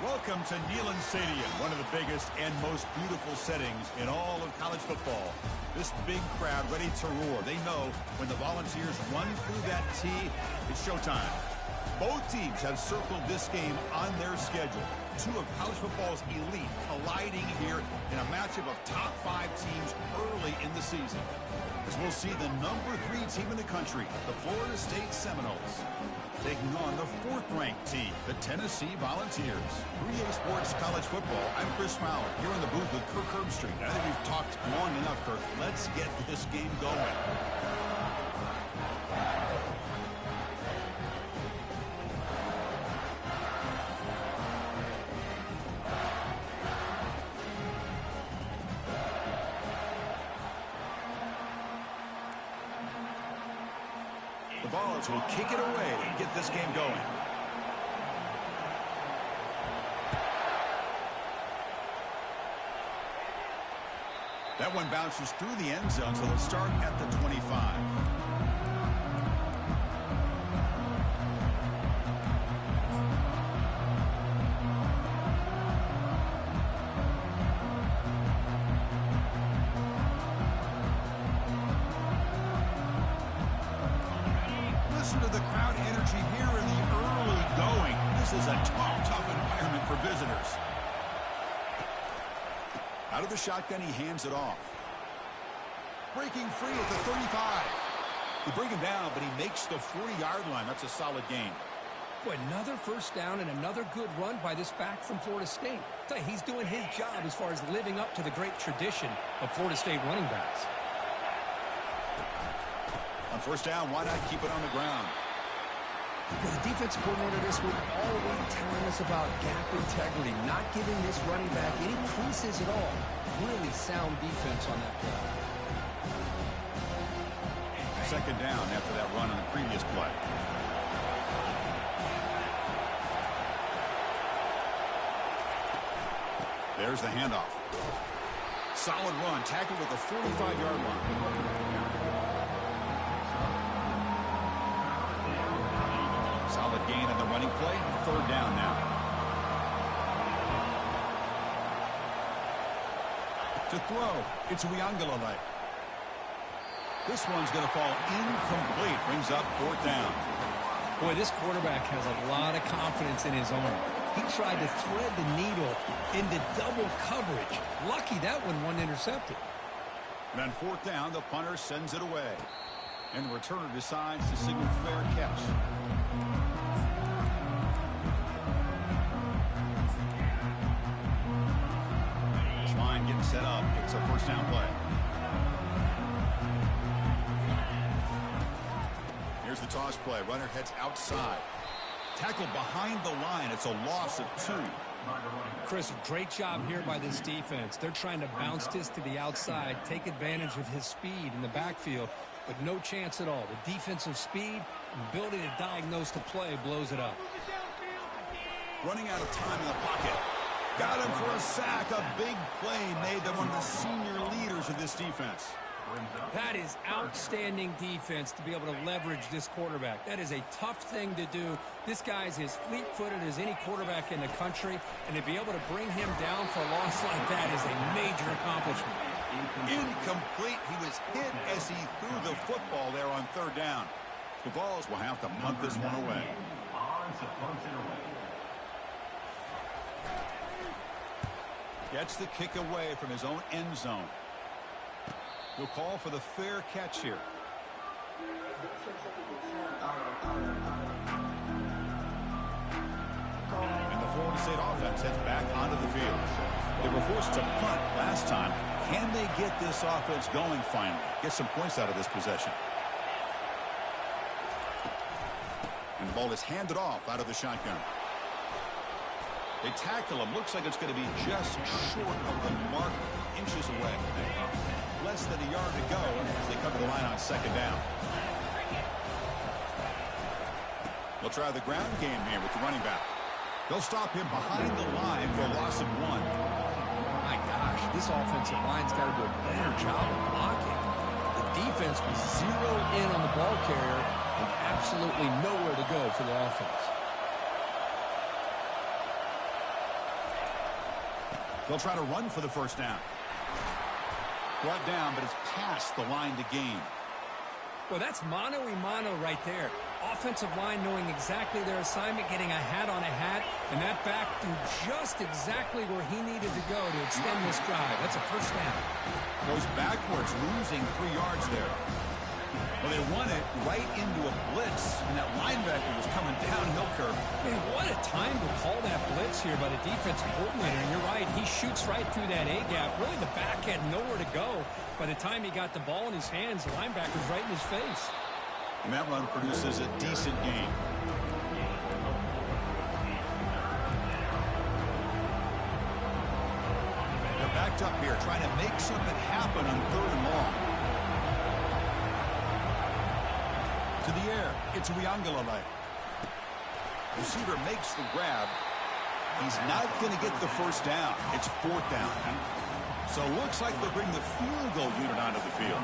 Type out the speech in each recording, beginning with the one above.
Welcome to Neyland Stadium, one of the biggest and most beautiful settings in all of college football. This big crowd ready to roar. They know when the Volunteers run through that tee, it's showtime. Both teams have circled this game on their schedule. Two of college football's elite colliding here in a matchup of top 5 teams early in the season. As we'll see the number 3 team in the country, the Florida State Seminoles, taking on the 4th-ranked team, the Tennessee Volunteers. 3A Sports College Football, I'm Chris Fowler, here in the booth with Kirk Herbstreit. I think we've talked long enough, Kirk. Let's get this game going. The Vols will kick it away and get this game going. That one bounces through the end zone, so they'll start at the 25. Listen to the crowd energy here in the early going. This is a tough environment for visitors. Out of the shotgun, he hands it off. Breaking free at the 35. They bring him down, but he makes the 40-yard line. That's a solid gain. Boy, another first down and another good run by this back from Florida State. I tell you, he's doing his job as far as living up to the great tradition of Florida State running backs. On first down, why not keep it on the ground? Well, the defensive coordinator this week already telling us about gap integrity, not giving this running back any creases at all. Really sound defense on that play. Second down after that run on the previous play. There's the handoff. Solid run, tackled at the 45-yard line. Solid gain on the running play. Third down now. To throw, it's Wiangalale. This one's going to fall incomplete. Brings up 4th down. Boy, this quarterback has a lot of confidence in his arm. He tried to thread the needle into double coverage. Lucky that one wasn't intercepted. And on 4th down, the punter sends it away. And the returner decides to signal fair catch. This line getting set up. It's a first down play. Here's the toss play. Runner heads outside. Tackled behind the line. It's a loss of 2. Chris, great job here by this defense. They're trying to bounce this to the outside, take advantage of his speed in the backfield, but no chance at all. The defensive speed and ability to diagnose the play blows it up. Running out of time in the pocket. Got him for a sack. A big play made by one of the senior leaders of this defense. That is outstanding defense to be able to leverage this quarterback. That is a tough thing to do. This guy's as fleet-footed as any quarterback in the country, and to be able to bring him down for a loss like that is a major accomplishment. Incomplete. He was hit as he threw the football there on 3rd down. The Vols will have to punt this one away. Gets the kick away from his own end zone. He'll call for the fair catch here. And the Florida State offense heads back onto the field. They were forced to punt last time. Can they get this offense going finally? Get some points out of this possession. And the ball is handed off out of the shotgun. They tackle him. Looks like it's going to be just short of the mark, inches away. Less than a yard to go as they cover the line on 2nd down. They'll try the ground game here with the running back. They'll stop him behind the line for a loss of 1. My gosh, this offensive line's got to do a better job of blocking. The defense was zeroed in on the ball carrier and absolutely nowhere to go for the offense. They'll try to run for the first down. Brought down, but it's past the line to gain. Well, that's mano-a-mano right there. Offensive line knowing exactly their assignment, getting a hat on a hat, and that back threw just exactly where he needed to go to extend this drive. That's a first down. Goes backwards, losing 3 yards there. Well, they won it right into a blitz, and that linebacker was coming downhill curve. Man, what a time to call that blitz here by the defensive coordinator. And you're right, he shoots right through that A-gap. Really, the back had nowhere to go. By the time he got the ball in his hands, the linebacker's right in his face. And that run produces a decent gain. They're backed up here, trying to make something happen on 3rd and long. To the air, it's Uiagalelei. Receiver makes the grab. He's not going to get the first down. It's 4th down. So it looks like they'll bring the field goal unit onto the field.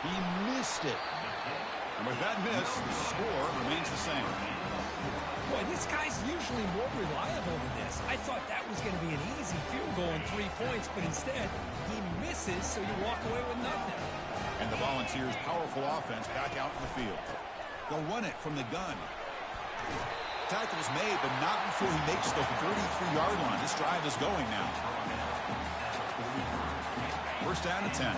He missed it. And with that miss, the score remains the same. Boy, this guy's usually more reliable than this. I thought that was going to be an easy field goal and 3 points, but instead, he misses, so you walk away with nothing. And the Volunteers' powerful offense back out in the field. They'll run it from the gun. Tackle's made, but not before he makes the 33-yard line. This drive is going now. First down to 10.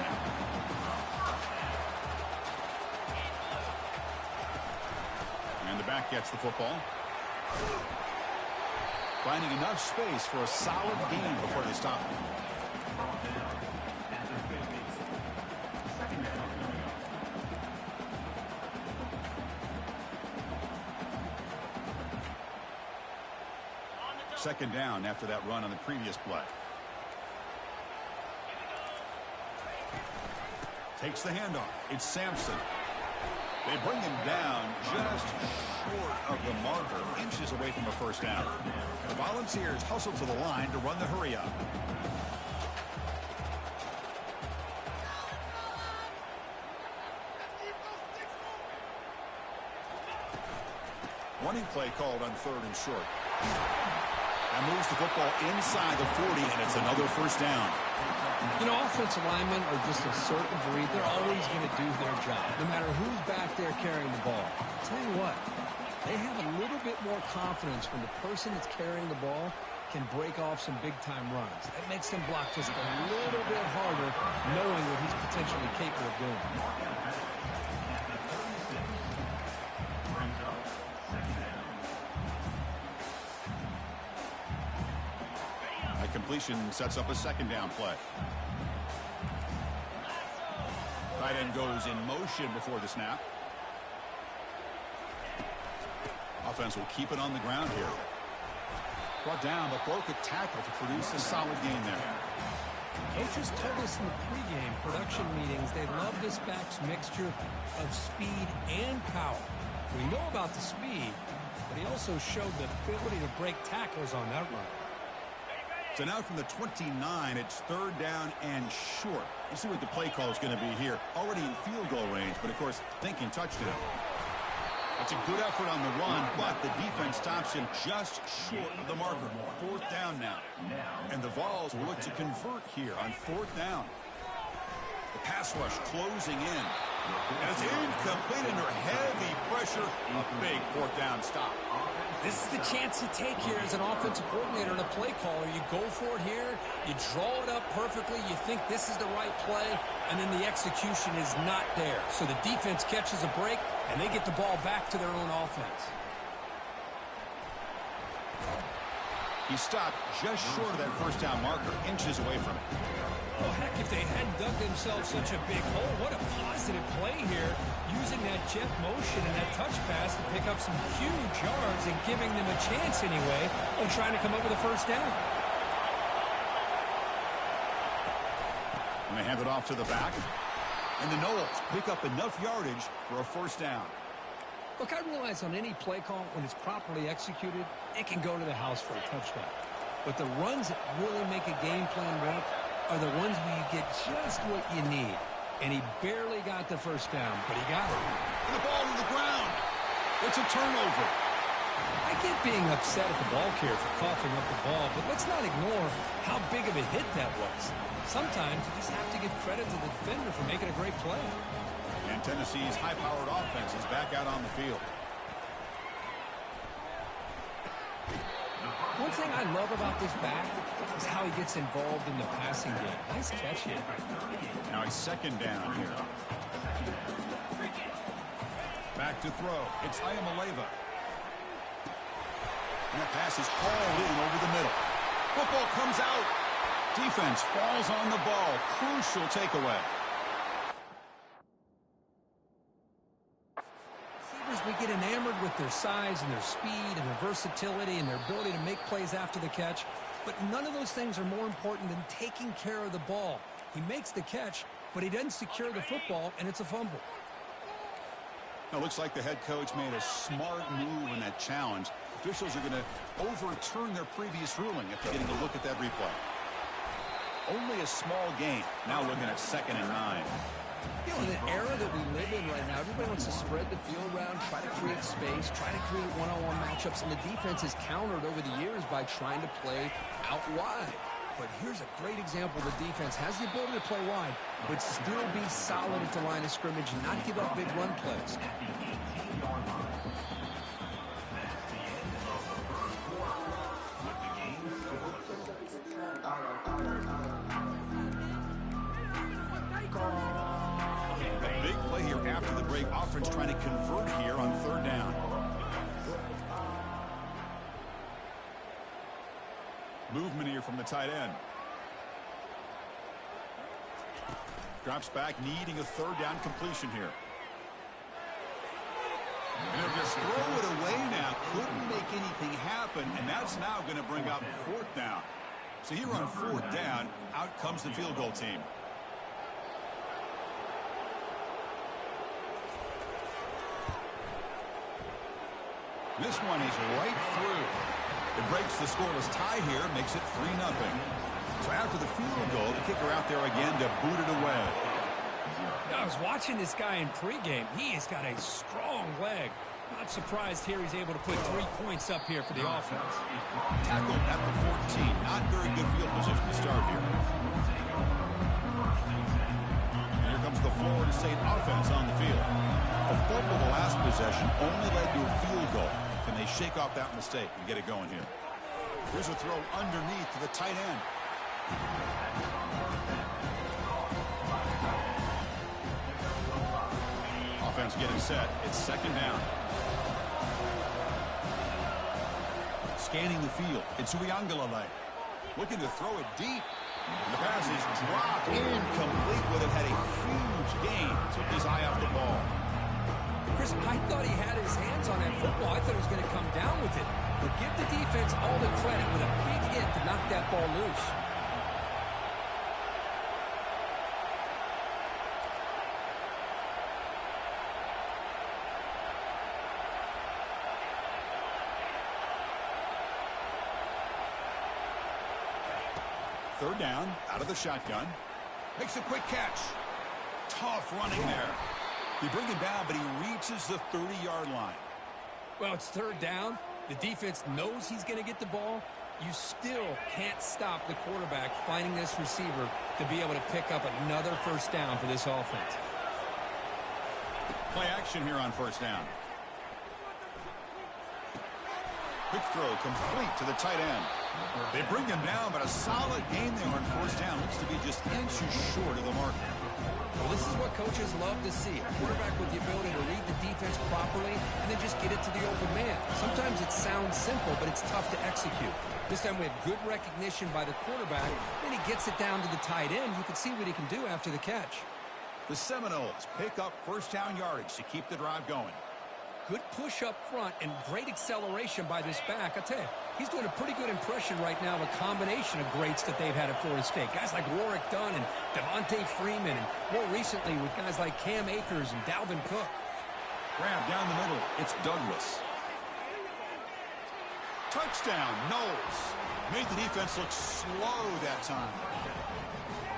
And the back gets the football. Finding enough space for a solid gain before they stop. Second down after that run on the previous play. Takes the handoff. It's Sampson. They bring him down just short of the marker, inches away from a first down. The Volunteers hustle to the line to run the hurry up. Running play called on 3rd and short. That moves the football inside the 40, and it's another first down. You know, offensive linemen are just a certain breed. They're always going to do their job, no matter who's back there carrying the ball. I'll tell you what, they have a little bit more confidence when the person that's carrying the ball can break off some big-time runs. That makes them block just a little bit harder, knowing what he's potentially capable of doing. Completion sets up a second down play. Tight end goes in motion before the snap. Offense will keep it on the ground here. Brought down, but broke a tackle to produce a solid gain there. Coaches told us in the pregame production meetings they love this back's mixture of speed and power. We know about the speed, but he also showed the ability to break tackles on that run. So now from the 29, it's 3rd down and short. You see what the play call is going to be here. Already in field goal range, but of course, thinking touchdown. That's a good effort on the run, but the defense stops him just short of the marker. 4th down now. And the Vols will look to convert here on 4th down. The pass rush closing in. And it's incomplete under heavy pressure. A big 4th down stop. This is the chance you take here as an offensive coordinator and a play caller. You go for it here, you draw it up perfectly, you think this is the right play, and then the execution is not there. So the defense catches a break, and they get the ball back to their own offense. He stopped just short of that first down marker, inches away from it. Well, heck, if they hadn't dug themselves such a big hole, what a positive play here, using that jet motion and that touch pass to pick up some huge yards and giving them a chance anyway on trying to come up with a first down. And they hand it off to the back. And the Noles pick up enough yardage for a first down. Look, I realize on any play call, when it's properly executed, it can go to the house for a touchdown. But the runs that really make a game plan work are the ones where you get just what you need. And he barely got the first down, but he got it. And the ball to the ground. It's a turnover. I get being upset at the ball carrier for coughing up the ball, but let's not ignore how big of a hit that was. Sometimes you just have to give credit to the defender for making a great play. And Tennessee's high-powered offense is back out on the field. One thing I love about this back is how he gets involved in the passing game. Nice catch here. Now it's second down here. Back to throw. It's Ayamaleva. And that pass is hauled in over the middle. Football comes out. Defense falls on the ball. Crucial takeaway. We get enamored with their size and their speed and their versatility and their ability to make plays after the catch. But none of those things are more important than taking care of the ball. He makes the catch, but he doesn't secure the football, and it's a fumble. Now, looks like the head coach made a smart move in that challenge. Officials are going to overturn their previous ruling after getting a look at that replay. Only a small gain. Now looking at 2nd and 9. You know, in the era that we live in right now, everybody wants to spread the field around, try to create space, try to create one-on-one matchups, and the defense has countered over the years by trying to play out wide. But here's a great example. The defense has the ability to play wide, but still be solid at the line of scrimmage and not give up big run plays. After the break, offense trying to convert here on 3rd down. Movement here from the tight end. Drops back, needing a 3rd down completion here. And he'll just throw it away now. Couldn't make anything happen, and that's now going to bring up 4th down. So here on 4th down, out comes the field goal team. This one is right through. It breaks the scoreless tie here, makes it 3-0. So after the field goal, the kicker out there again to boot it away. I was watching this guy in pregame. He has got a strong leg. Not surprised here he's able to put 3 points up here for the offense. Tackled at the 14. Not very good field position to start here. And here comes the Florida State offense on the field. A fumble the last possession only led to a field goal. Can they shake off that mistake and get it going here? Here's a throw underneath to the tight end. Offense getting set. It's 2nd down. Scanning the field. It's Uiagalelei. Looking to throw it deep. And the pass is dropped incomplete. Would have had a huge gain. Took his eye off the ball. Chris, I thought he had his hands on that football. I thought he was going to come down with it. But give the defense all the credit with a big hit to knock that ball loose. Third down, out of the shotgun. Makes a quick catch. Tough running there. They bring him down, but he reaches the 30-yard line. Well, it's 3rd down. The defense knows he's going to get the ball. You still can't stop the quarterback finding this receiver to be able to pick up another 1st down for this offense. Play action here on 1st down. Quick throw complete to the tight end. They bring him down, but a solid gain there on 1st down. Looks to be just inches short of the mark. Well, this is what coaches love to see. A quarterback with the ability to read the defense properly and then just get it to the open man. Sometimes it sounds simple, but it's tough to execute. This time we have good recognition by the quarterback. Then he gets it down to the tight end. You can see what he can do after the catch. The Seminoles pick up 1st down yardage to keep the drive going. Good push up front and great acceleration by this back. I tell you, he's doing a pretty good impression right now of a combination of greats that they've had at Florida State. Guys like Warwick Dunn and Devontae Freeman, and more recently with guys like Cam Akers and Dalvin Cook. Grab down the middle. It's Douglas. Touchdown, Knowles. Made the defense look slow that time.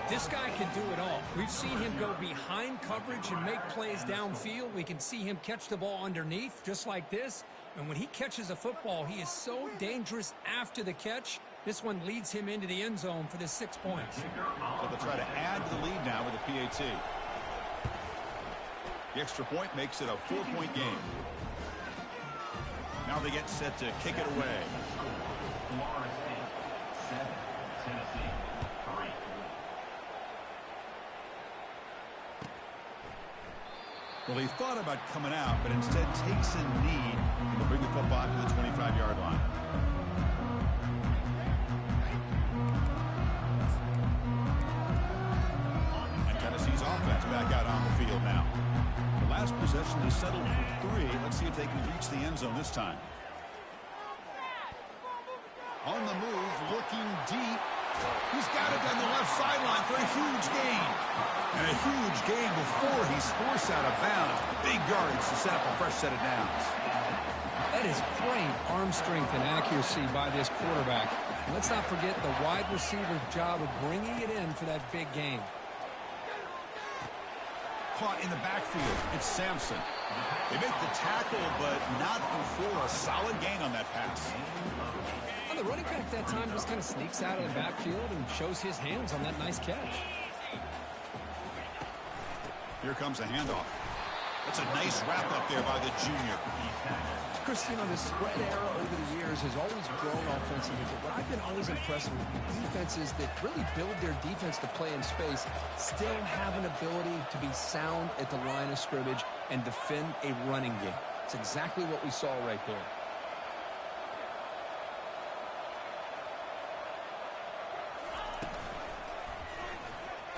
This guy can do it all. We've seen him go behind coverage and make plays downfield. We can see him catch the ball underneath just like this. And when he catches a football, he is so dangerous after the catch. This one leads him into the end zone for the 6 points. So they'll try to add to the lead now with a PAT. The extra point makes it a 4-point game. Now they get set to kick it away. Well, he thought about coming out, but instead takes a knee and will bring the football to the 25-yard line. And Tennessee's offense back out on the field now. The last possession is settled for 3. Let's see if they can reach the end zone this time. On the move, looking deep. He's got it down the left sideline for a huge gain. And a huge gain before he's forced out of bounds. Big yardage to set up a fresh set of downs. That is great arm strength and accuracy by this quarterback. And let's not forget the wide receiver's job of bringing it in for that big gain. Caught in the backfield. It's Sampson. They make the tackle, but not before a solid gain on that pass. The running back that time just kind of sneaks out of the backfield and shows his hands on that nice catch. Here comes a handoff. That's a nice wrap up there by the junior. Chris, you know, the spread era over the years has always grown offensively, but what I've been always impressed with defenses that really build their defense to play in space still have an ability to be sound at the line of scrimmage and defend a running game. It's exactly what we saw right there.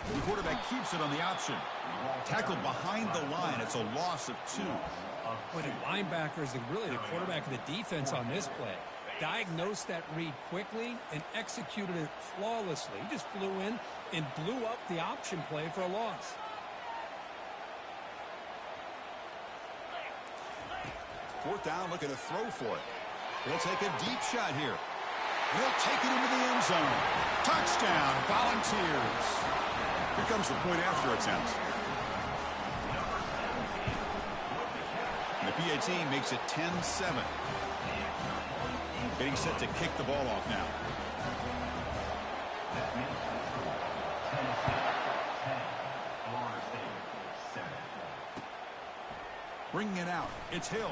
The quarterback keeps it on the option. Tackled behind the line. It's a loss of 2. But the linebackers, really the quarterback of the defense on this play, diagnosed that read quickly and executed it flawlessly. He just flew in and blew up the option play for a loss. Fourth down, looking to throw for it. He'll take a deep shot here. He'll take it into the end zone. Touchdown, Volunteers. Here comes the point after attempt. And the PAT makes it 10-7. Getting set to kick the ball off now. Bringing it out. It's Hill.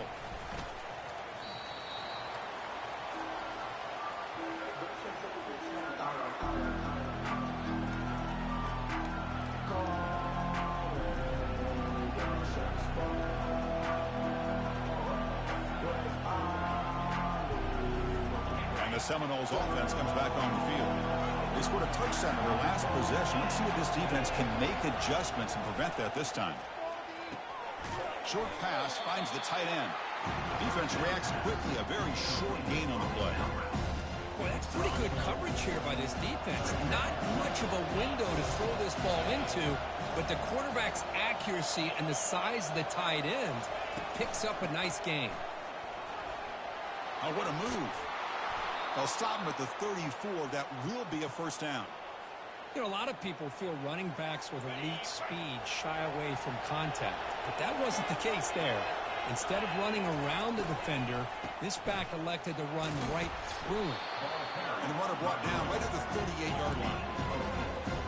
The Seminoles offense comes back on the field. They scored a touchdown in their last possession. Let's see if this defense can make adjustments and prevent that this time. Short pass finds the tight end. Defense reacts quickly. A very short gain on the play. Boy, that's pretty good coverage here by this defense. Not much of a window to throw this ball into, but the quarterback's accuracy and the size of the tight end picks up a nice gain. Oh, what a move. They'll stop him at the 34. That will be a first down. You know, a lot of people feel running backs with elite speed shy away from contact, but that wasn't the case there. Instead of running around the defender, this back elected to run right through him. And the runner brought down right at the 38-yard line.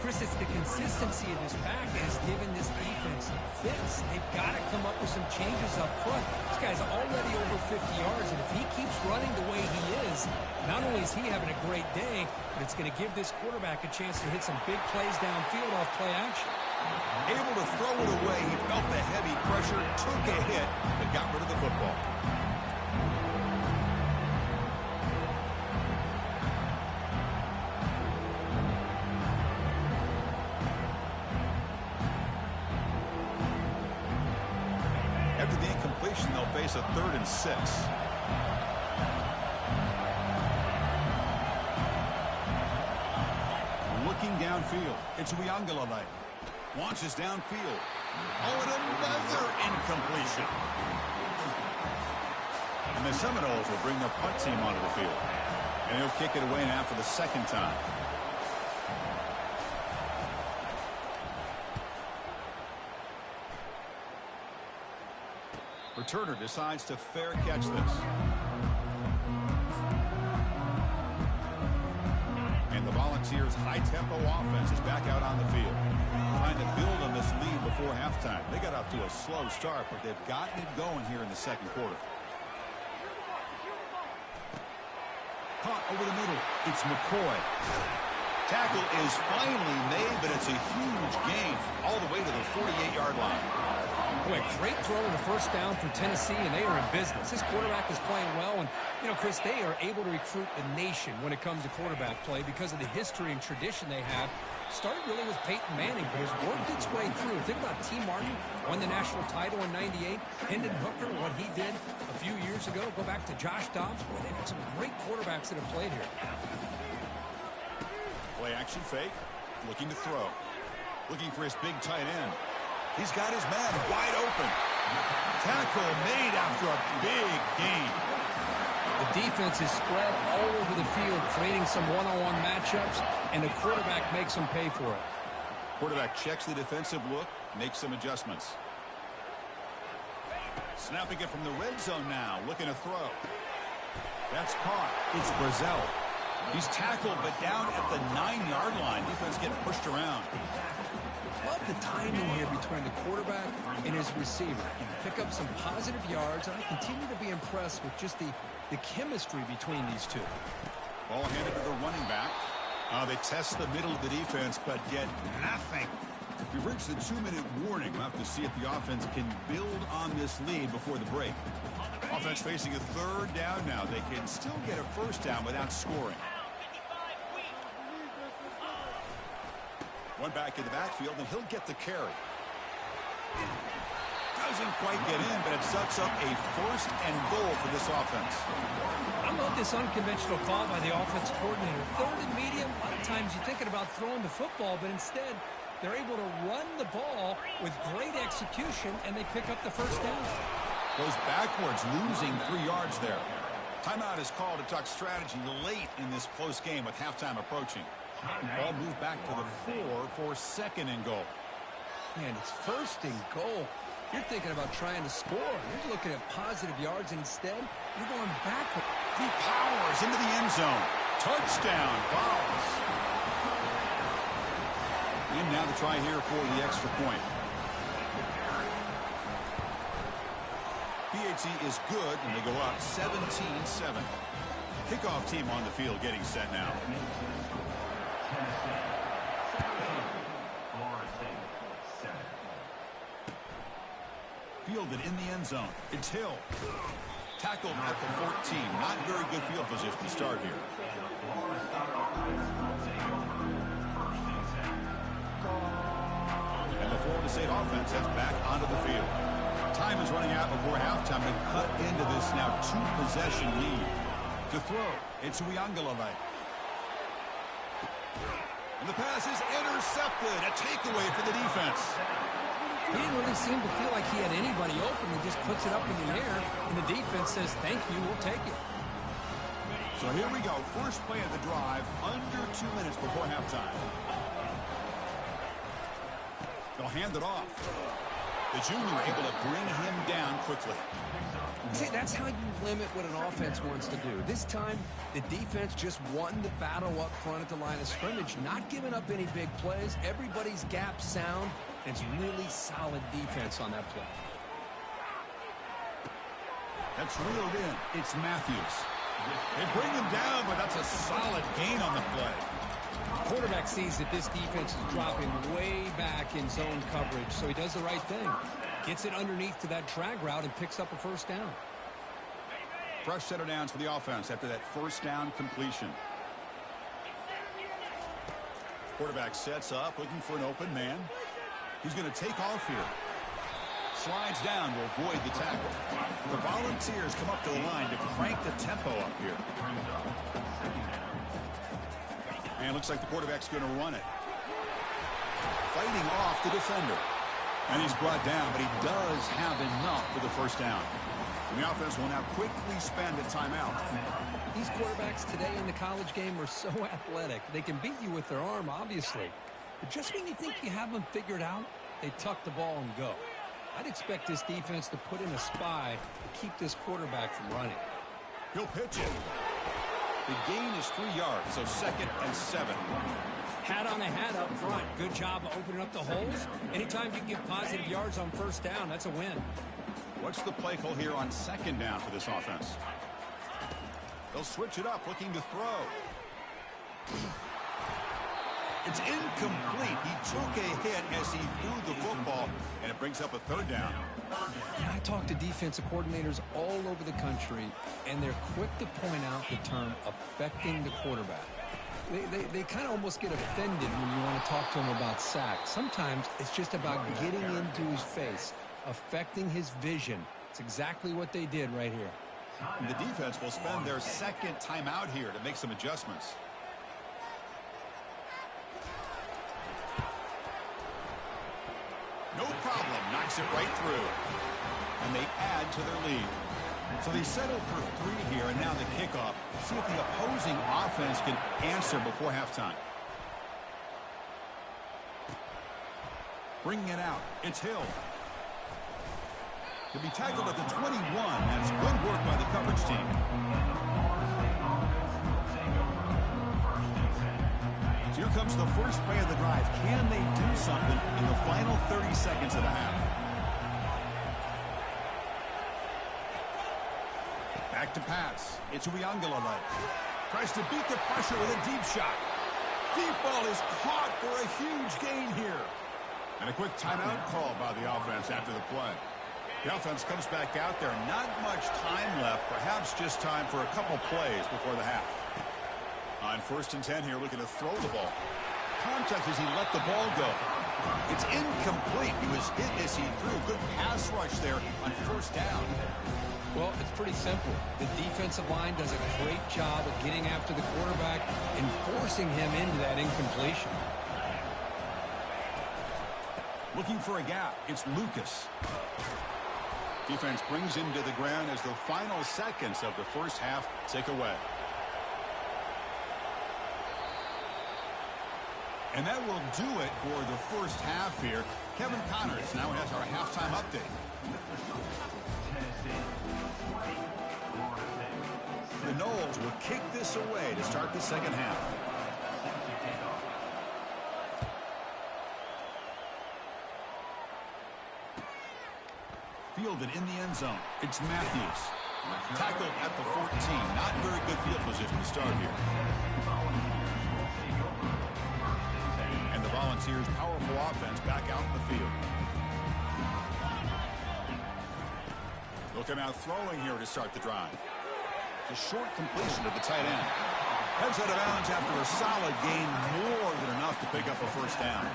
Chris, it's the consistency of this back that has given this defense fits. They've got to come up with some changes up front. This guy's already over 50 yards, and if he keeps running the way he is, not only is he having a great day, but it's going to give this quarterback a chance to hit some big plays downfield off play action. Able to throw it away. He felt the heavy pressure, took a hit, but got rid of the football. After the incompletion, they'll face a 3rd and 6. Looking downfield. It's Uiagalelei. Launches downfield. Oh, and another incompletion. And the Seminoles will bring their punt team onto the field. And he'll kick it away now for the 2nd time. Returner decides to fair catch this. Volunteers' high-tempo offense is back out on the field, trying to build on this lead before halftime. They got off to a slow start, but they've gotten it going here in the second quarter. Caught over the middle. It's McCoy. Tackle is finally made, but it's a huge gain all the way to the 48-yard line. Boy, great throw in the first down for Tennessee, and they are in business. This quarterback is playing well, and, you know, Chris, they are able to recruit the nation when it comes to quarterback play because of the history and tradition they have. Started really with Peyton Manning, but has worked its way through. Think about T. Martin, won the national title in '98. Hendon Hooker, what he did a few years ago. Go back to Josh Dobbs. Boy, they've got some great quarterbacks that have played here. Play action fake, looking to throw. Looking for his big tight end. He's got his man wide open. Tackle made after a big gain. The defense is spread all over the field, creating some one-on-one matchups, and the quarterback makes them pay for it. Quarterback checks the defensive look, makes some adjustments. Snapping it from the red zone now, looking to throw. That's caught. It's Brazil. He's tackled, but down at the 9-yard line. Defense getting pushed around. Love the timing here between the quarterback and his receiver. Pick up some positive yards, and I continue to be impressed with just the chemistry between these two. Ball handed to the running back. They test the middle of the defense, but get nothing. We've reached the 2-minute warning. We'll have to see if the offense can build on this lead before the break. Offense facing a third down now. They can still get a first down without scoring. One back in the backfield, and he'll get the carry. Doesn't quite get in, but it sets up a first and goal for this offense. I love this unconventional call by the offense coordinator. Third and medium, a lot of times you're thinking about throwing the football, but instead they're able to run the ball with great execution, and they pick up the first down. Goes backwards, losing 3 yards there. Timeout is called to talk strategy late in this close game with halftime approaching. Ball moved back to the 4 for second and goal. Man, it's first and goal. You're thinking about trying to score. You're looking at positive yards, and instead you're going backward. He powers into the end zone. Touchdown, Vols. And now the try here for the extra point. PAT is good, and they go up 17-7. Kickoff team on the field getting set now. Fielded in the end zone. It's Hill. Tackled at the 14. Not very good field position to start here. And the Florida State offense heads back onto the field. Time is running out before halftime to cut into this now 2-possession lead. To throw, it's Uiagalelei. And the pass is intercepted. A takeaway for the defense. He didn't really seem to feel like he had anybody open. He just puts it up in the air, and the defense says, thank you, we'll take it. So here we go. First play of the drive, under 2 minutes before halftime. They'll hand it off. The junior able to bring him down quickly. See, that's how you limit what an offense wants to do. This time, the defense just won the battle up front at the line of scrimmage, not giving up any big plays. Everybody's gap sound. It's really solid defense on that play. That's reeled in. It's Matthews. They bring him down, but that's a solid gain on the play. Quarterback sees that this defense is dropping way back in zone coverage, so he does the right thing. Gets it underneath to that drag route and picks up a first down. Fresh set of downs for the offense after that first down completion. Quarterback sets up, looking for an open man. He's going to take off here. Slides down to avoid the tackle. The Volunteers come up to the line to crank the tempo up here. And looks like the quarterback's going to run it. Fighting off the defender. And he's brought down, but he does have enough for the first down. And the offense will now quickly spend a timeout. These quarterbacks today in the college game are so athletic. They can beat you with their arm, obviously. But just when you think you have them figured out, they tuck the ball and go. I'd expect this defense to put in a spy to keep this quarterback from running. He'll pitch it. The gain is 3 yards, so 2nd and 7. Hat on a hat up front. Good job of opening up the holes. Anytime you get positive yards on first down, that's a win. What's the play call here on 2nd down for this offense? They'll switch it up, looking to throw. It's incomplete. He took a hit as he threw the football, and it brings up a 3rd down. I talk to defensive coordinators all over the country, and they're quick to point out the term affecting the quarterback. They kind of almost get offended when you want to talk to them about sacks. Sometimes it's just about getting into his face, affecting his vision. It's exactly what they did right here. And the defense will spend their 2nd timeout here to make some adjustments. No problem. Knocks it right through. And they add to their lead. So they settled for 3 here, and now the kickoff. See if the opposing offense can answer before halftime. Bringing it out. It's Hill. To be tackled at the 21. That's good work by the coverage team. So here comes the first play of the drive. Can they do something in the final 30 seconds of the half? Back to pass. It's Uiagalelei. Tries to beat the pressure with a deep shot. Deep ball is caught for a huge gain here. And a quick timeout call by the offense after the play. The offense comes back out there. Not much time left. Perhaps just time for a couple plays before the half. On 1st and 10 here, looking to throw the ball. Contact as he let the ball go. It's incomplete. He was hit as he threw. Good pass rush there on 1st down. Well, it's pretty simple. The defensive line does a great job of getting after the quarterback and forcing him into that incompletion. Looking for a gap. It's Lucas. Defense brings him to the ground as the final seconds of the first half tick away. And that will do it for the first half here. Kevin Connors now has our halftime update. The Noles will kick this away to start the second half. Fielded in the end zone. It's Matthews. Tackled at the 14. Not very good field position to start here. And the Volunteers' powerful offense back out in the field. They'll come out throwing here to start the drive. It's a short completion to the tight end. Heads out of bounds after a solid gain, more than enough to pick up a first down.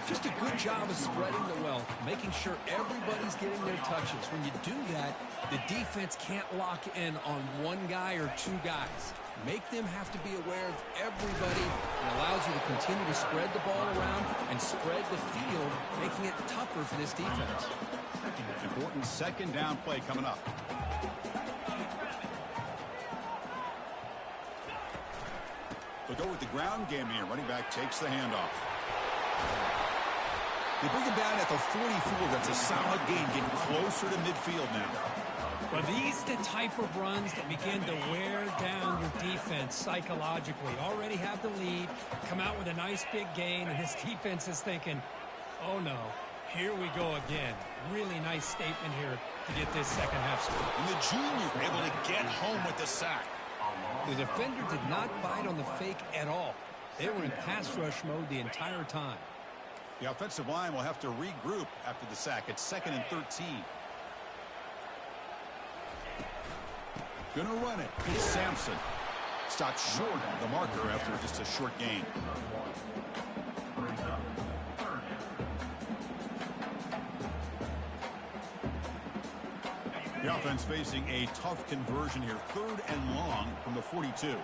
Just a good job of spreading the wealth, making sure everybody's getting their touches. When you do that, the defense can't lock in on one guy or 2 guys. Make them have to be aware of everybody. It allows you to continue to spread the ball around and spread the field, making it tougher for this defense. Important 2nd down play coming up. They'll go with the ground game here. Running back takes the handoff. They bring him down at the 44. That's a solid gain, getting closer to midfield now. Well, these are the type of runs that begin to wear down your defense psychologically. Already have the lead, come out with a nice big gain, and this defense is thinking, oh no, here we go again. Really nice statement here to get this second half score. And the junior able to get home with the sack. The defender did not bite on the fake at all. They were in pass rush mode the entire time. The offensive line will have to regroup after the sack. It's 2nd and 13. Gonna run it. It's Sampson. Stopped short of the marker after just a short gain. The offense facing a tough conversion here. 3rd and long from the 42.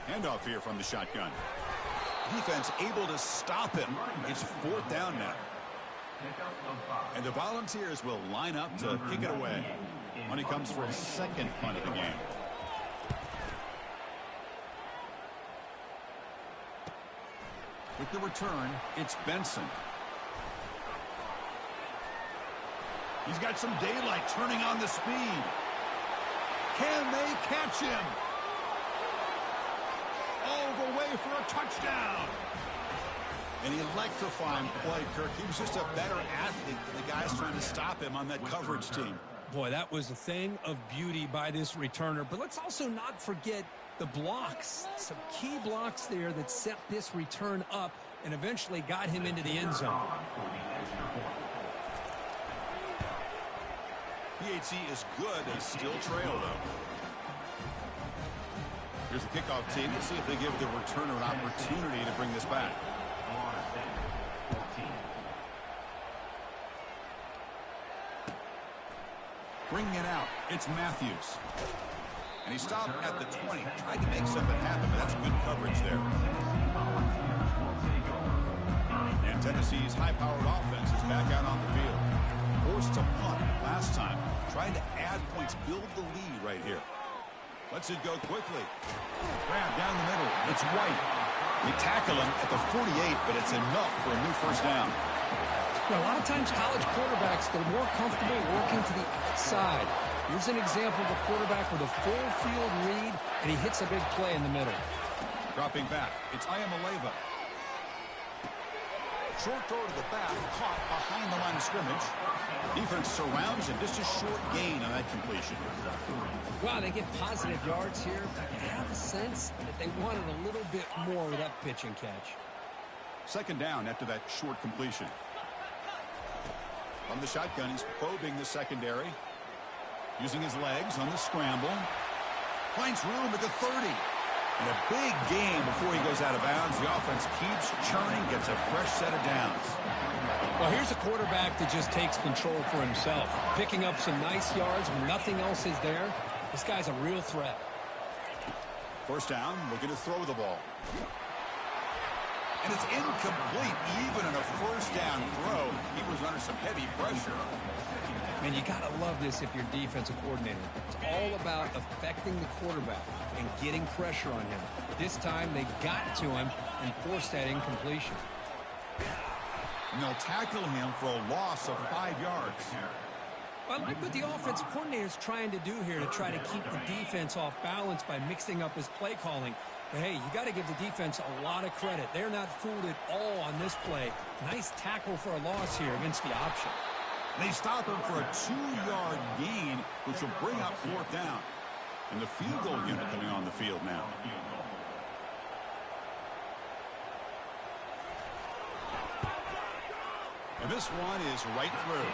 Handoff here from the shotgun. Defense able to stop him. It's 4th down now. And the Volunteers will line up to kick it away. Money comes for a 2nd punt of the game. With the return, it's Benson. He's got some daylight turning on the speed. Can they catch him? All the way for a touchdown. An electrifying play, Kirk. He was just a better athlete than the guys trying to stop him on that coverage team. Boy, that was a thing of beauty by this returner. But let's also not forget the blocks. Some key blocks there that set this return up and eventually got him into the end zone. PHC is good. They still trail, though. Here's the kickoff team. Let's see if they give the returner an opportunity to bring this back. Bringing it out, it's Matthews. And he stopped at the 20, tried to make something happen, but that's good coverage there. And Tennessee's high-powered offense is back out on the field. Forced to punt last time, trying to add points, build the lead right here. Lets it go quickly. Grab down the middle, it's White. They tackle him at the 48, but it's enough for a new first down. Well, a lot of times college quarterbacks, they're more comfortable working to the outside. Here's an example of a quarterback with a full field read, and he hits a big play in the middle. Dropping back, it's Ayamaleva. Short throw to the back, caught behind the line of scrimmage. Defense surrounds him, just a short gain on that completion. Wow, they get positive yards here, but I have a sense that they wanted a little bit more with that pitch and catch. Second down after that short completion. From the shotgun, he's probing the secondary. Using his legs on the scramble. Finds room at the 30. And a big gain before he goes out of bounds. The offense keeps churning, gets a fresh set of downs. Well, here's a quarterback that just takes control for himself. Picking up some nice yards when nothing else is there. This guy's a real threat. First down, looking to throw the ball. And it's incomplete, even in a first down throw. He was under some heavy pressure. Man, you got to love this if you're defensive coordinator. It's all about affecting the quarterback and getting pressure on him. This time, they got to him and forced that incompletion. And they'll tackle him for a loss of 5 yards. I like what the offensive coordinator is trying to do here to try to keep the defense off balance by mixing up his play calling. But hey, you got to give the defense a lot of credit. They're not fooled at all on this play. Nice tackle for a loss here against the option. They stop him for a 2-yard gain, which will bring up fourth down. And the field goal unit coming on the field now. And this one is right through.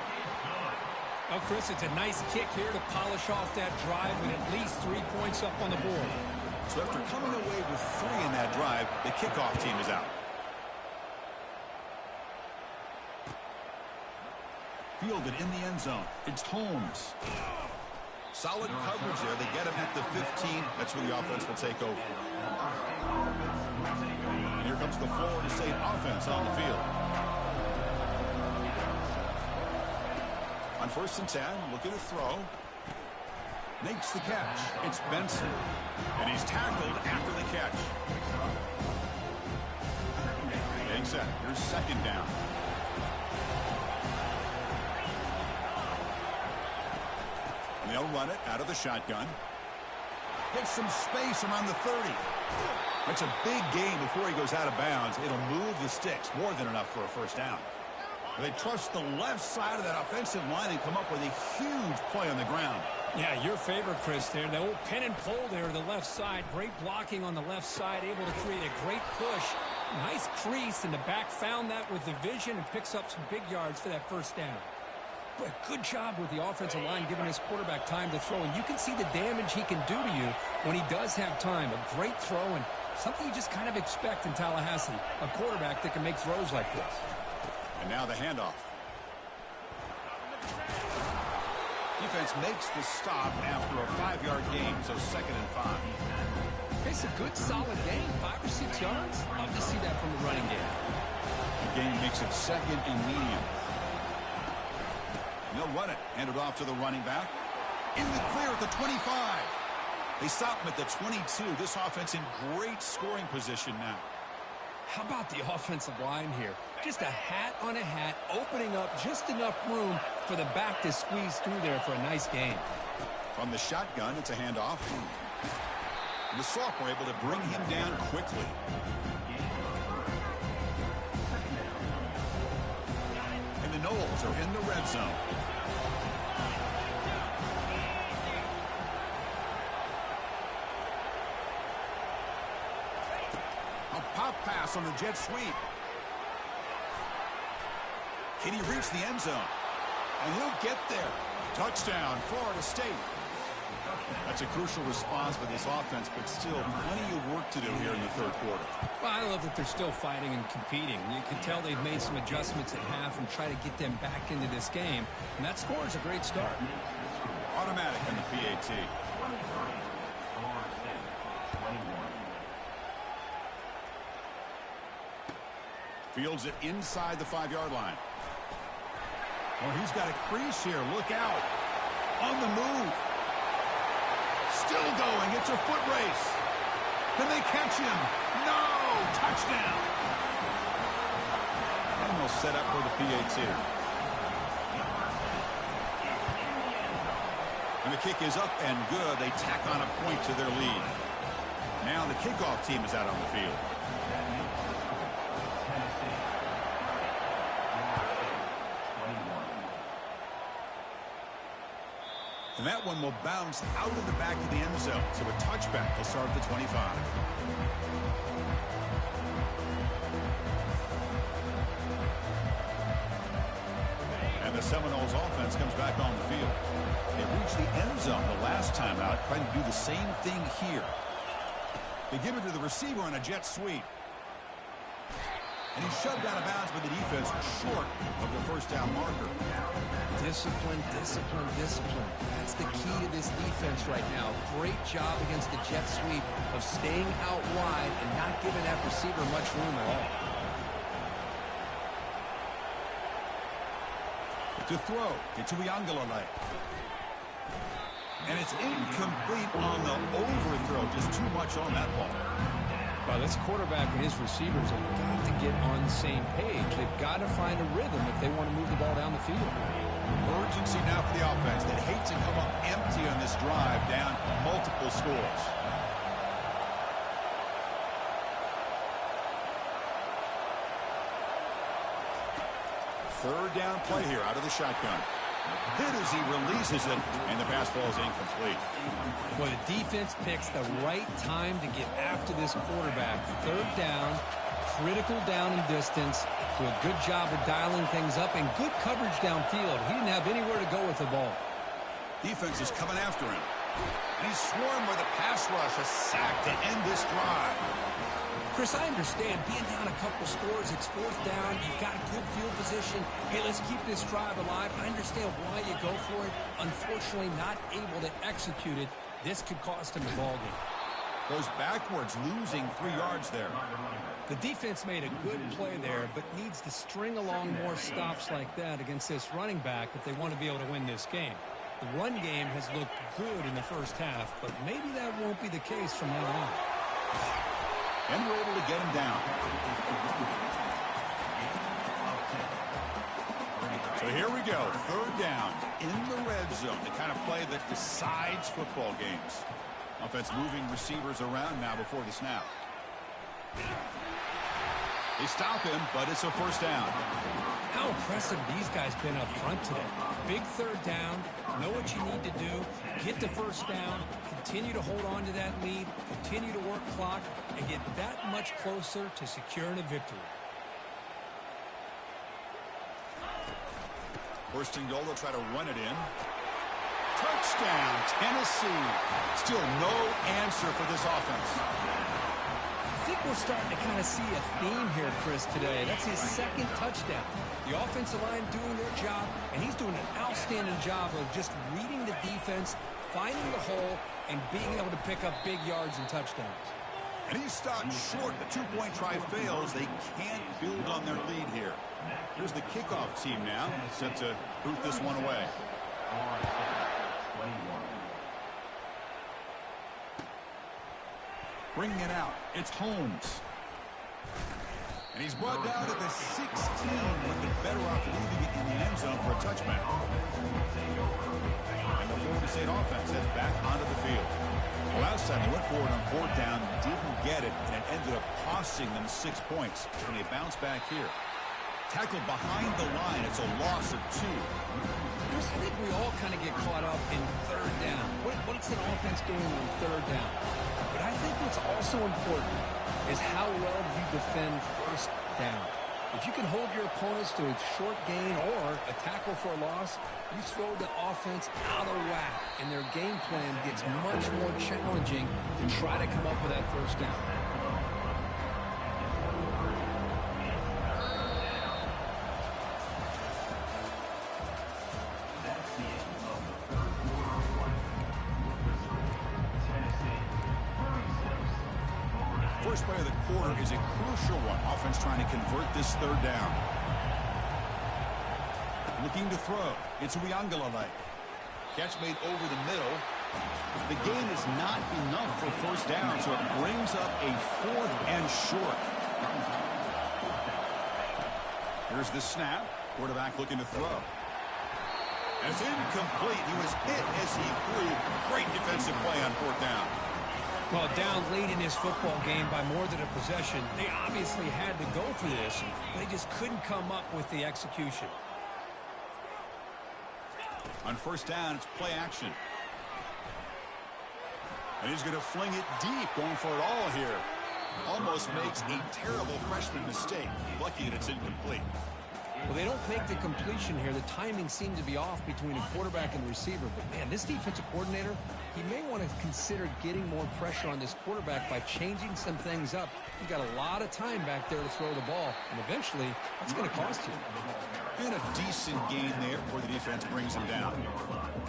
Well, Chris, it's a nice kick here to polish off that drive with at least 3 points up on the board. So after coming away with 3 in that drive, the kickoff team is out. Fielded in the end zone. It's Holmes. Solid coverage there. They get him at the 15. That's where the offense will take over. And here comes the Florida State offense on the field. On 1st and 10, looking to throw. Makes the catch. It's Benson. And he's tackled after the catch. Getting set. Here's second down. And they'll run it out of the shotgun. Gets some space around the 30. That's a big gain before he goes out of bounds. It'll move the sticks. More than enough for a first down. They trust the left side of that offensive line and come up with a huge play on the ground. Yeah, your favorite, Chris, there. The old pin and pull there to the left side. Great blocking on the left side, able to create a great push. Nice crease, and the back found that with the vision and picks up some big yards for that first down. But good job with the offensive line giving his quarterback time to throw. And you can see the damage he can do to you when he does have time. A great throw and something you just kind of expect in Tallahassee. A quarterback that can make throws like this. And now the handoff. Defense makes the stop after a 5-yard gain, so 2nd and 5. It's a good, solid gain, 5 or 6 yards. Love to see that from the running game. The gain makes it 2nd and medium. And they'll run it. Hand it off to the running back. In the clear at the 25. They stop him at the 22. This offense in great scoring position now. How about the offensive line here? Just a hat on a hat, opening up just enough room for the back to squeeze through there for a nice gain. From the shotgun, it's a handoff. And the sophomore able to bring him down quickly. And the Noles are in the red zone. A pop pass on the jet sweep. Can he reach the end zone? And he'll get there. Touchdown, Florida State. That's a crucial response for this offense, but still plenty of work to do here in the third quarter. Well, I love that they're still fighting and competing. You can tell they've made some adjustments at half and try to get them back into this game. And that score is a great start. Automatic on the PAT. Fields it inside the 5-yard line. Oh, he's got a crease here. Look out. On the move. Still going. It's a foot race. Can they catch him? No! Touchdown. Almost set up for the PAT. And the kick is up and good. They tack on a point to their lead. Now the kickoff team is out on the field. And that one will bounce out of the back of the end zone. So a touchback will start at the 25. And the Seminoles offense comes back on the field. They reached the end zone the last time out, trying to do the same thing here. They give it to the receiver on a jet sweep. And he's shoved out of bounds by the defense short of the first down marker. Discipline, discipline, discipline. That's the key to this defense right now. Great job against the jet sweep of staying out wide and not giving that receiver much room at all. To throw, it's Uiagalelei. And it's incomplete on the overthrow. Just too much on that ball. Well, this quarterback and his receivers have got to get on the same page. They've got to find a rhythm if they want to move the ball down the field. Urgency now for the offense that hates to come up empty on this drive, down multiple scores. Third down play here out of the shotgun. Hit as he releases it, and the pass ball is incomplete. Well, the defense picks the right time to get after this quarterback. Third down, critical down and distance. Do a good job of dialing things up and good coverage downfield. He didn't have anywhere to go with the ball. Defense is coming after him. And he's swarmed with a pass rush, a sack to end this drive. Chris, I understand being down a couple scores, it's fourth down, you've got a good field position. Hey, let's keep this drive alive. I understand why you go for it. Unfortunately, not able to execute it. This could cost him the ball game. Goes backwards, losing 3 yards there. The defense made a good play there, but needs to string along more stops like that against this running back if they want to be able to win this game. The run game has looked good in the first half, but maybe that won't be the case from now on. And we're able to get him down. So here we go. Third down in the red zone. The kind of play that decides football games. Offense moving receivers around now before the snap. They stop him, but it's a first down. How impressive these guys been up front today. Big third down. Know what you need to do. Get the first down. Continue to hold on to that lead. Continue to work clock and get that much closer to securing a victory. First and goal, they'll try to run it in. Touchdown, Tennessee. Still no answer for this offense. I think we're starting to kind of see a theme here, Chris, today. That's his second touchdown. The offensive line doing their job, and he's doing an outstanding job of just reading the defense, finding the hole, and being able to pick up big yards and touchdowns. And he's stopped short. The two-point try fails. They can't build on their lead here. Here's the kickoff team now, set to boot this one away. Bringing it out, it's Holmes. And he's brought down at the 16, with the better off leaving it in the end zone for a touchback. And the Florida State offense heads back onto the field. Last time they went forward on fourth down, didn't get it, and it ended up costing them 6 points. And they bounce back here. Tackled behind the line. It's a loss of 2. Chris, I think we all kind of get caught up in third down. What's an offense doing on third down? But I think what's also important is how well you defend first down. If you can hold your opponents to a short gain or a tackle for a loss, you throw the offense out of whack, and their game plan gets much more challenging to try to come up with that first down. First play of the quarter is a crucial one. Offense trying to convert this third down. Looking to throw. It's Uiagalelei. Catch made over the middle. The gain is not enough for first down, so it brings up a 4th and short. Here's the snap. Quarterback looking to throw. And it's incomplete. He was hit as he threw. Great defensive play on 4th down. Well, down late in this football game by more than a possession, they obviously had to go for this. They just couldn't come up with the execution. On first down, it's play action. And he's going to fling it deep, going for it all here. Almost makes a terrible freshman mistake. Lucky that it's incomplete. Well, they don't make the completion here. The timing seemed to be off between a quarterback and the receiver. But, man, this defensive coordinator, he may want to consider getting more pressure on this quarterback by changing some things up. You've got a lot of time back there to throw the ball, and eventually that's going to cost you. And a decent gain there before the defense brings him down.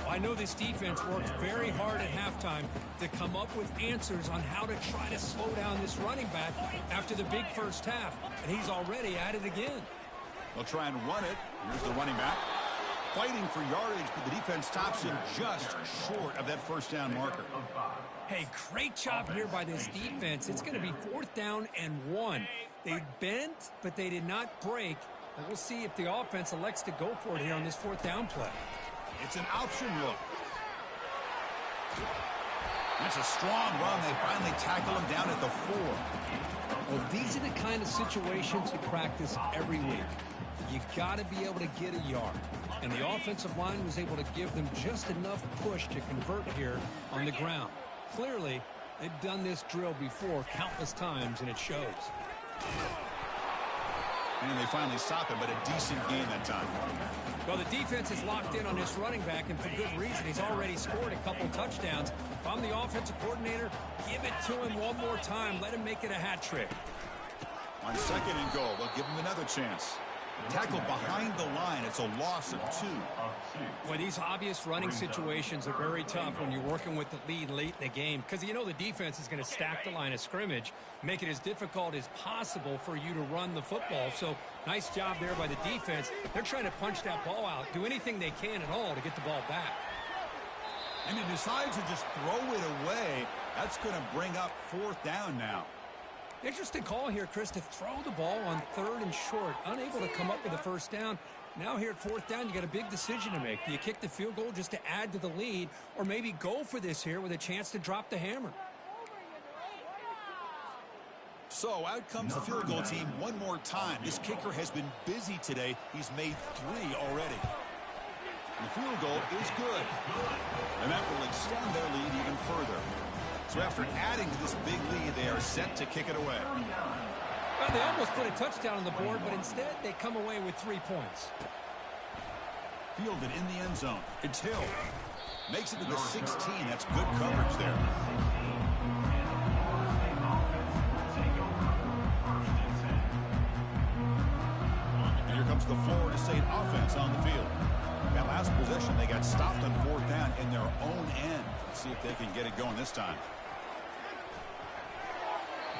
I know this defense worked very hard at halftime to come up with answers on how to try to slow down this running back after the big first half, and he's already at it again. They'll try and run it. Here's the running back. Fighting for yardage, but the defense stops him just short of that first down marker. Hey, great job here by this defense. It's going to be 4th down and 1. They bent, but they did not break. And we'll see if the offense elects to go for it here on this 4th down play. It's an option look. That's a strong run. They finally tackle him down at the 4. Well, these are the kind of situations you practice every week. You've got to be able to get a yard. And the offensive line was able to give them just enough push to convert here on the ground. Clearly, they've done this drill before countless times, and it shows. And they finally stop him, but a decent gain that time. Well, the defense is locked in on this running back, and for good reason. He's already scored a couple touchdowns. If I'm the offensive coordinator, give it to him one more time. Let him make it a hat trick. On 2nd and goal, they'll give him another chance. Tackled behind the line. It's a loss of 2. Well, these obvious running situations are very tough when you're working with the lead late in the game, because you know the defense is going to stack the line of scrimmage, make it as difficult as possible for you to run the football. So nice job there by the defense. They're trying to punch that ball out, do anything they can at all to get the ball back. And he decides to just throw it away. That's going to bring up 4th down now. Interesting call here, Chris, to throw the ball on 3rd and short. Unable to come up with a first down. Now here at 4th down, you got a big decision to make. Do you kick the field goal just to add to the lead, or maybe go for this here with a chance to drop the hammer? So out comes the field goal team one more time. This kicker has been busy today. He's made 3 already. The field goal is good. And that will extend their lead even further. So after adding to this big lead, they are set to kick it away. Well, they almost put a touchdown on the board, but instead they come away with 3 points. Fielded in the end zone. It's Hill. Makes it to the 16. That's good coverage there. And here comes the Florida State offense on the field. That last possession, they got stopped on 4th down in their own end. Let's see if they can get it going this time.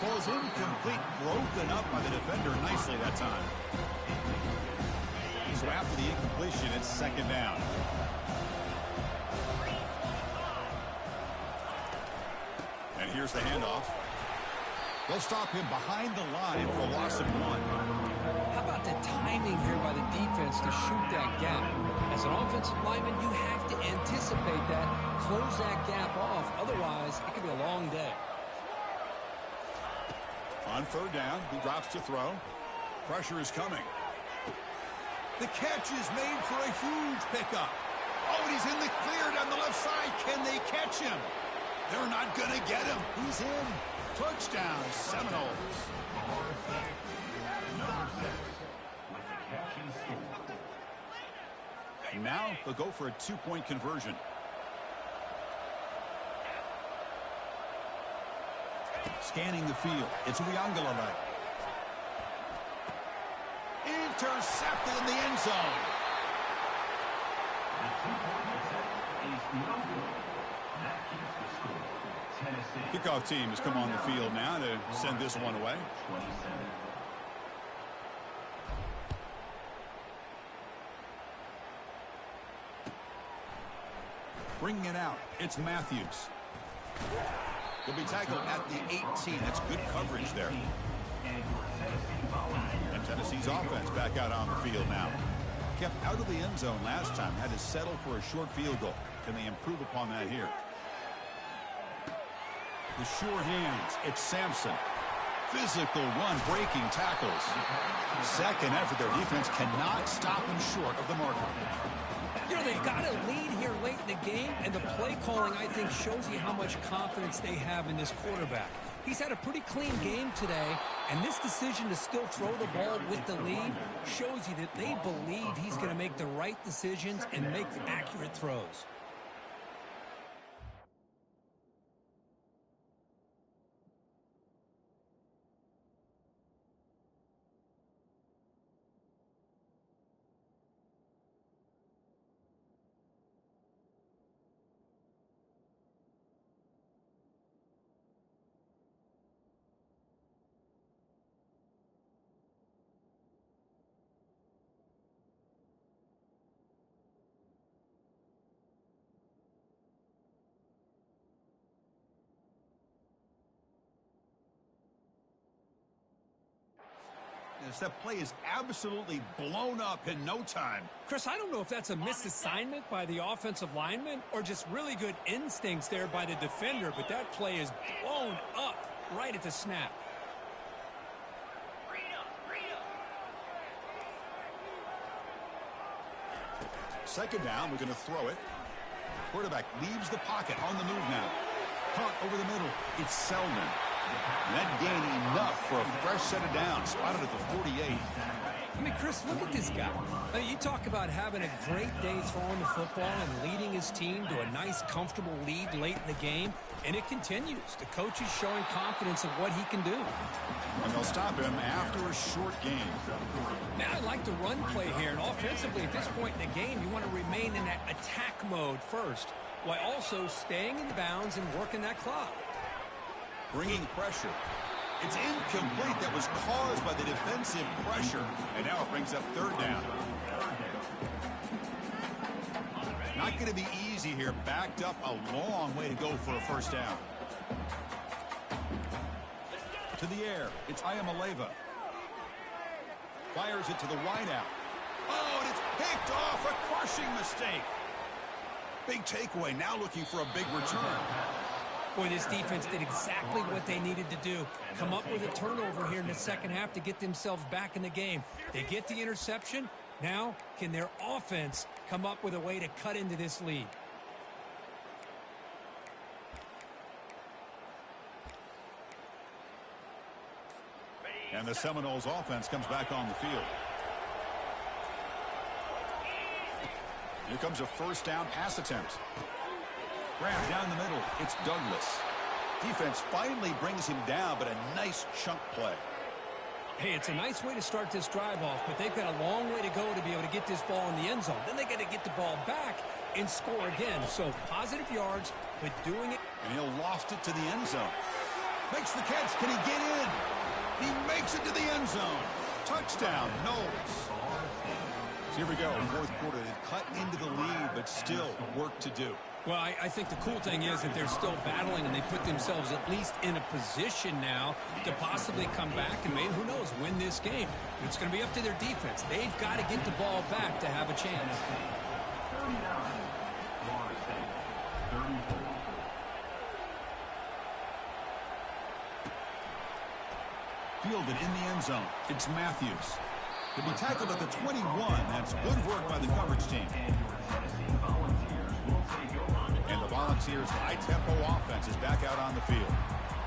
Ball is incomplete, broken up by the defender nicely that time. So after the incompletion, it's 2nd down. And here's the handoff. They'll stop him behind the line for a loss of 1. How about the timing here by the defense to shoot that gap? As an offensive lineman, you have to anticipate that, close that gap off. Otherwise, it could be a long day. On 3rd down, he drops to throw. Pressure is coming. The catch is made for a huge pickup. Oh, and he's in the clear down the left side. Can they catch him? They're not going to get him. He's in. Touchdown, Seminoles. And now they'll go for a 2-point conversion. Scanning the field. It's Uiagalelei. Intercepted in the end zone. Kickoff team has come on the field now to send this one away. Bringing it out, it's Matthews. He'll be tackled at the 18. That's good coverage there. And Tennessee's offense back out on the field now. Kept out of the end zone last time, had to settle for a short field goal. Can they improve upon that here? The sure hands, it's Sampson. Physical run, breaking tackles. Second effort, their defense cannot stop him short of the marker. You know, they've got a lead here late in the game, and the play calling, I think, shows you how much confidence they have in this quarterback. He's had a pretty clean game today, and this decision to still throw the ball with the lead shows you that they believe he's going to make the right decisions and make accurate throws. That play is absolutely blown up in no time. Chris, I don't know if that's a misassignment by the offensive lineman or just really good instincts there by the defender, but that play is blown up right at the snap. Second down, we're going to throw it. Quarterback leaves the pocket on the move now. Hunt over the middle. It's Selden. And that gained enough for a fresh set of downs. Spotted at the 48. I mean, Chris, look at this guy. I mean, you talk about having a great day throwing the football and leading his team to a nice, comfortable lead late in the game, and it continues. The coach is showing confidence of what he can do. And they'll stop him after a short game. Now, I like the run play here, and offensively at this point in the game, you want to remain in that attack mode first, while also staying in bounds and working that clock. Bringing pressure. It's incomplete. That was caused by the defensive pressure. And now it brings up third down. Not going to be easy here. Backed up a long way to go for a first down. To the air. It's Ayamaleva. Fires it to the wideout. Oh, and it's picked off. A crushing mistake. Big takeaway. Now looking for a big return. Boy, this defense did exactly what they needed to do. Come up with a turnover here in the second half to get themselves back in the game. They get the interception. Now, can their offense come up with a way to cut into this lead? And the Seminoles offense comes back on the field. Here comes a first down pass attempt. Grab down the middle. It's Douglas. Defense finally brings him down, but a nice chunk play. Hey, it's a nice way to start this drive off, but they've got a long way to go to be able to get this ball in the end zone. Then they got to get the ball back and score again. So positive yards, but doing it. And he'll loft it to the end zone. Makes the catch. Can he get in? He makes it to the end zone. Touchdown, Knowles. So here we go. Fourth quarter. They've cut into the lead, but still work to do. Well, I think the cool thing is that they're still battling, and they put themselves at least in a position now to possibly come back and maybe, who knows, win this game. It's going to be up to their defense. They've got to get the ball back to have a chance. Fielded in the end zone. It's Matthews. To be tackled at the 21. That's good work by the coverage team. And the Volunteers' high-tempo offense is back out on the field.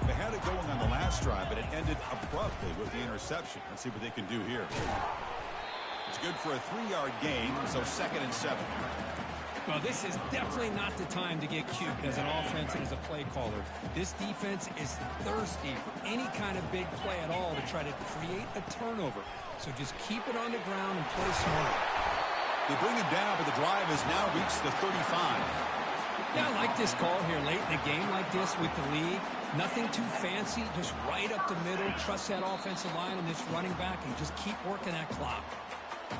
They had it going on the last drive, but it ended abruptly with the interception. Let's see what they can do here. It's good for a 3-yard gain, so 2nd and 7. Well, this is definitely not the time to get cute as an offense and as a play caller. This defense is thirsty for any kind of big play at all to try to create a turnover. So just keep it on the ground and play smart. They bring it down, but the drive has now reached the 35. Yeah, I like this call here late in a game like this with the lead. Nothing too fancy, just right up the middle. Trust that offensive line and this running back and just keep working that clock.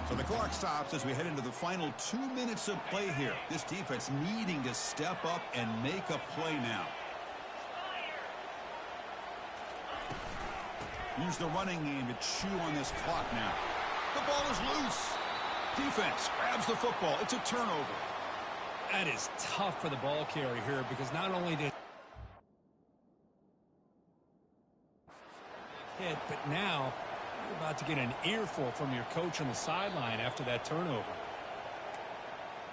So the clock stops as we head into the final 2 minutes of play here. This defense needing to step up and make a play now. Use the running game to chew on this clock now. The ball is loose. Defense grabs the football. It's a turnover. That is tough for the ball carrier here because not only did hit, but now you're about to get an earful from your coach on the sideline after that turnover.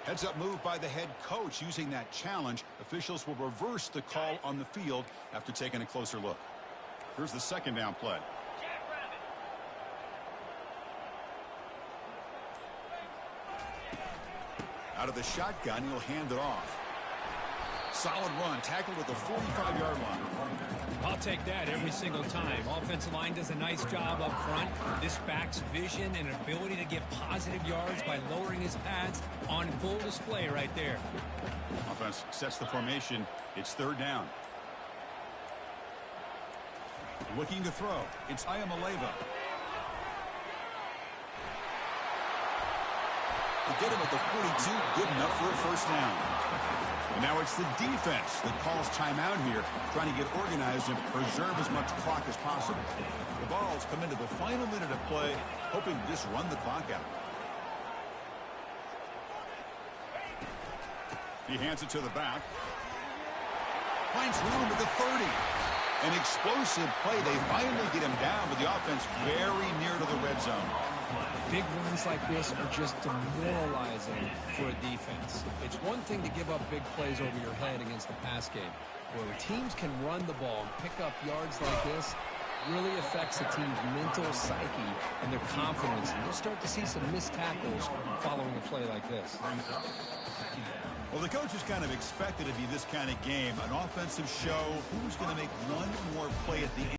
Heads up move by the head coach using that challenge. Officials will reverse the call on the field after taking a closer look. Here's the 2nd down play. Out of the shotgun, he'll hand it off. Solid run, tackled at the 45-yard line. I'll take that every single time. Offensive line does a nice job up front. This back's vision and ability to get positive yards by lowering his pads on full display right there. Offense sets the formation. It's 3rd down. Looking to throw. It's Ayamaleva. They get him at the 42. Good enough for a 1st down. And now it's the defense that calls timeout here, trying to get organized and preserve as much clock as possible. The Vols come into the final minute of play, hoping to just run the clock out. He hands it to the back. Finds room at the 30. An explosive play. They finally get him down, but the offense very near to the red zone. Big runs like this are just demoralizing for a defense. It's one thing to give up big plays over your head against the pass game. Where teams can run the ball and pick up yards like this, really affects the team's mental psyche and their confidence. And you'll start to see some missed tackles following a play like this. Well, the coaches kind of expected it to be this kind of game. An offensive show. Who's going to make one more play at the end?